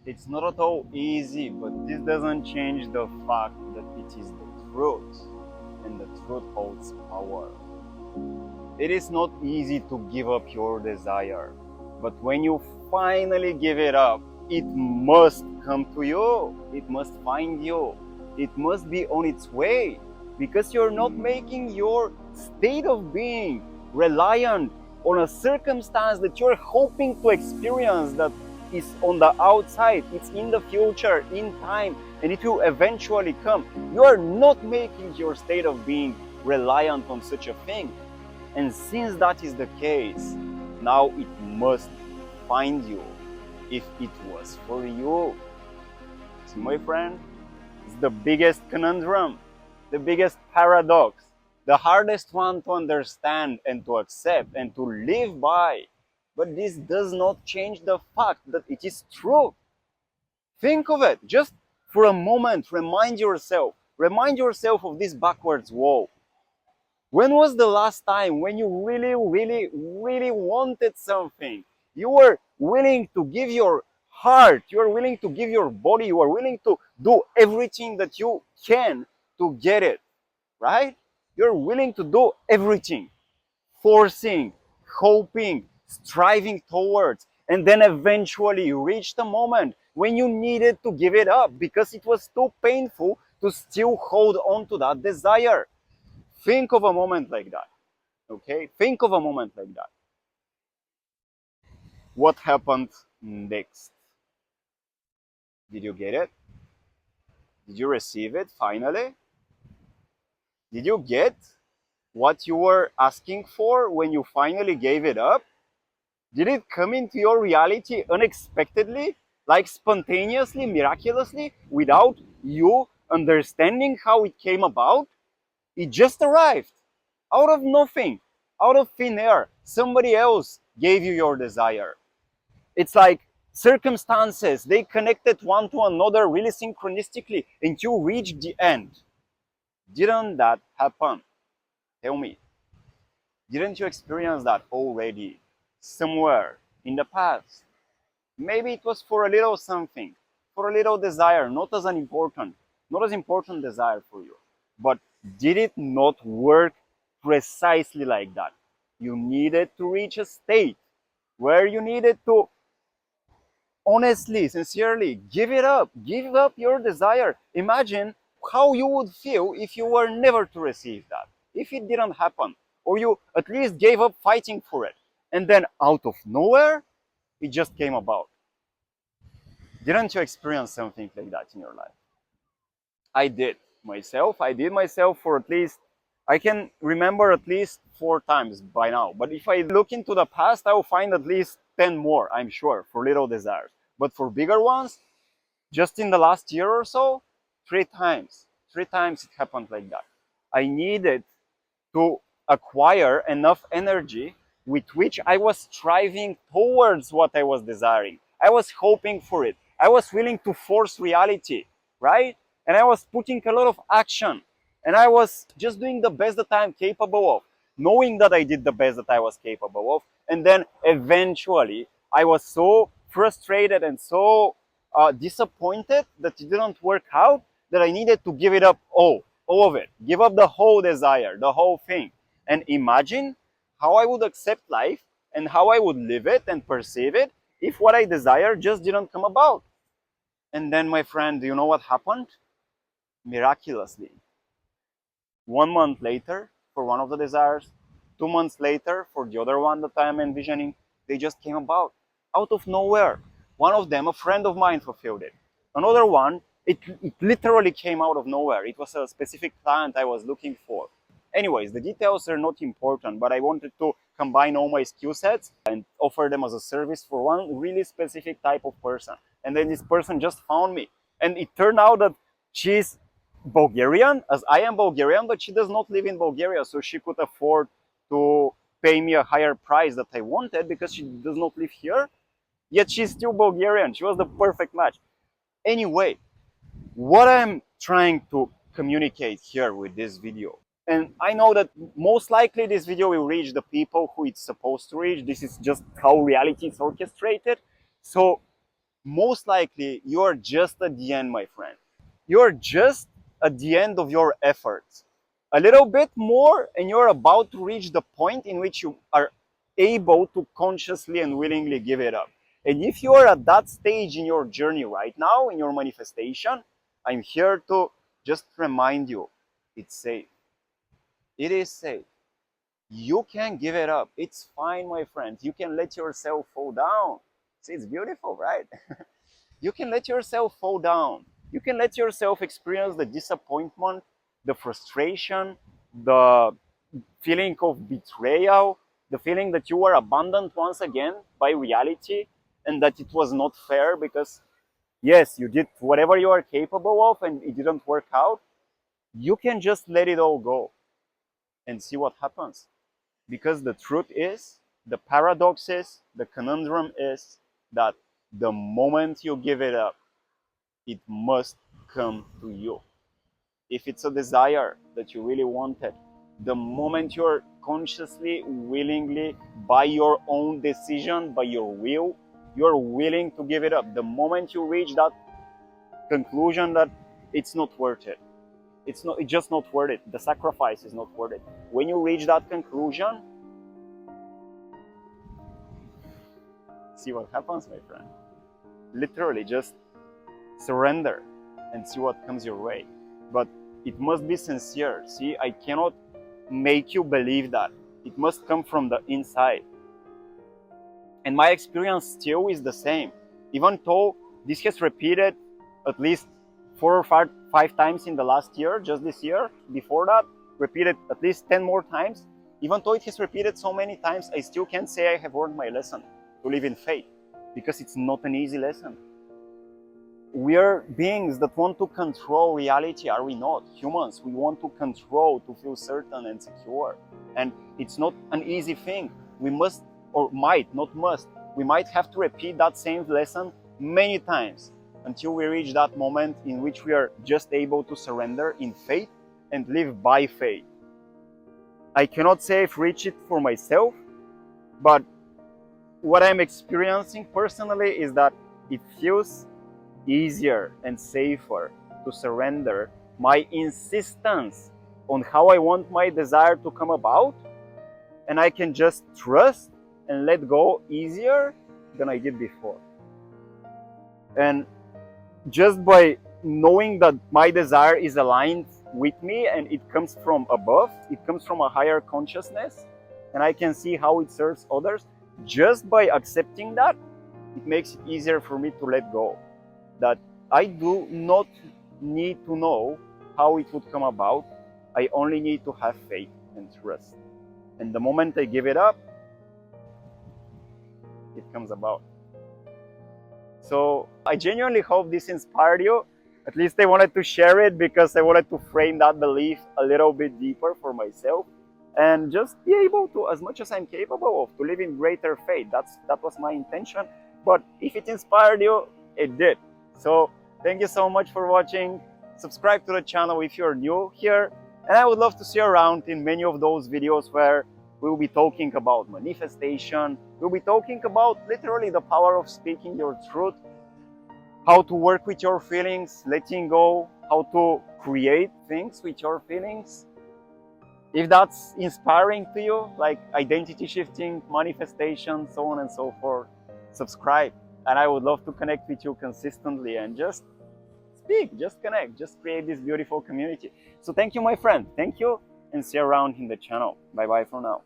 It's not at all easy, but this doesn't change the fact that it is the truth, and the truth holds power. It is not easy to give up your desire, but when you finally give it up, it must come to you. It must find you. It must be on its way, because you're not making your state of being reliant on a circumstance that you're hoping to experience, that is on the outside. It's in the future, in time, and it will eventually come. You are not making your state of being reliant on such a thing. And since that is the case, now it must find you if it was for you. See, my friend, it's the biggest conundrum, the biggest paradox, the hardest one to understand and to accept and to live by. But this does not change the fact that it is true. Think of it. Just for a moment, remind yourself. Remind yourself of this backwards wall. When was the last time when you really wanted something? You were willing to give your heart, you are willing to give your body, you are willing to do everything that you can to get it, right? You're willing to do everything, forcing, hoping, striving towards, and then eventually you reach the moment when you needed to give it up because it was too painful to still hold on to that desire. Think of a moment like that. Okay? Think of a moment like that. What happened next? Did you get it? Did you receive it finally? Did you get what you were asking for when you finally gave it up? Did it come into your reality unexpectedly, like spontaneously, miraculously, without you understanding how it came about? It just arrived out of nothing, out of thin air. Somebody else gave you your desire. It's like circumstances, they connected one to another really synchronistically and you reached the end. Didn't that happen? Tell me. Didn't you experience that already somewhere in the past? Maybe it was for a little something, for a little desire, not as important desire for you. But did it not work precisely like that? You needed to reach a state where you needed to honestly, sincerely, give up your desire. Imagine how you would feel if you were never to receive that, if it didn't happen, or you at least gave up fighting for it, and then out of nowhere, it just came about. Didn't you experience something like that in your life? I did myself. I did myself for at least, I can remember at least 4 times by now. But if I look into the past, I will find at least 10 more, I'm sure, for little desires. But for bigger ones, just in the last year or so, 3 times. 3 times it happened like that. I needed to acquire enough energy with which I was striving towards what I was desiring. I was hoping for it. I was willing to force reality, right? And I was putting a lot of action. And I was just doing the best that I'm capable of, knowing that I did the best that I was capable of. And then eventually, I was so frustrated and so disappointed that it didn't work out that I needed to give it up all of it. Give up the whole desire, the whole thing. And imagine how I would accept life and how I would live it and perceive it if what I desire just didn't come about. And then, my friend, do you know what happened? Miraculously. 1 month later, for one of the desires, 2 months later, for the other one that I am envisioning, they just came about out of nowhere. One of them, a friend of mine, fulfilled it. Another one, it literally came out of nowhere. It was a specific client I was looking for. Anyways, the details are not important, but I wanted to combine all my skill sets and offer them as a service for one really specific type of person. And then this person just found me. And it turned out that she's Bulgarian, as I am Bulgarian, but she does not live in Bulgaria, so she could afford to pay me a higher price that I wanted because she does not live here. Yet she's still Bulgarian. She was the perfect match. Anyway, what I'm trying to communicate here with this video, and I know that most likely this video will reach the people who it's supposed to reach. This is just how reality is orchestrated. So most likely you're just at the end, my friend. You're just at the end of your efforts. A little bit more, and you're about to reach the point in which you are able to consciously and willingly give it up. And if you are at that stage in your journey right now, in your manifestation, I'm here to just remind you it's safe. It is safe. You can give it up. It's fine, my friend. You can let yourself fall down. See, it's beautiful, right? You can let yourself fall down. You can let yourself experience the disappointment, the frustration, the feeling of betrayal, the feeling that you were abandoned once again by reality and that it was not fair because, yes, you did whatever you are capable of and it didn't work out. You can just let it all go and see what happens. Because the truth is, the paradox is, the conundrum is that the moment you give it up, it must come to you. If it's a desire that you really wanted, the moment you're consciously, willingly, by your own decision, by your will, you're willing to give it up. The moment you reach that conclusion that it's not worth it, it's just not worth it. The sacrifice is not worth it. When you reach that conclusion, see what happens, my friend. Literally, just surrender and see what comes your way. But it must be sincere. See, I cannot make you believe that. It must come from the inside. And my experience still is the same. Even though this has repeated at least 4 or 5 times in the last year, just this year, before that, repeated at least 10 more times. Even though it has repeated so many times, I still can't say I have learned my lesson to live in faith, because it's not an easy lesson. We are beings that want to control reality, are we not? Humans, we want to control, to feel certain and secure. And it's not an easy thing. We must, or might, not must, we might have to repeat that same lesson many times until we reach that moment in which we are just able to surrender in faith and live by faith. I cannot say I've reached it for myself, but what I'm experiencing personally is that it feels easier and safer to surrender my insistence on how I want my desire to come about, and I can just trust and let go easier than I did before. And just by knowing that my desire is aligned with me and it comes from above, it comes from a higher consciousness, and I can see how it serves others, just by accepting that, it makes it easier for me to let go. That I do not need to know how it would come about. I only need to have faith and trust. And the moment I give it up, it comes about. So I genuinely hope this inspired you. At least I wanted to share it because I wanted to frame that belief a little bit deeper for myself and just be able to, as much as I'm capable of, to live in greater faith. That was my intention. But if it inspired you, it did. So thank you so much for watching. Subscribe to the channel if you're new here. And I would love to see you around in many of those videos where we'll be talking about manifestation. We'll be talking about literally the power of speaking your truth, how to work with your feelings, letting go, how to create things with your feelings. If that's inspiring to you, like identity shifting, manifestation, so on and so forth, subscribe. And I would love to connect with you consistently and just speak, just connect, just create this beautiful community. So thank you, my friend. Thank you, and see you around in the channel. Bye-bye for now.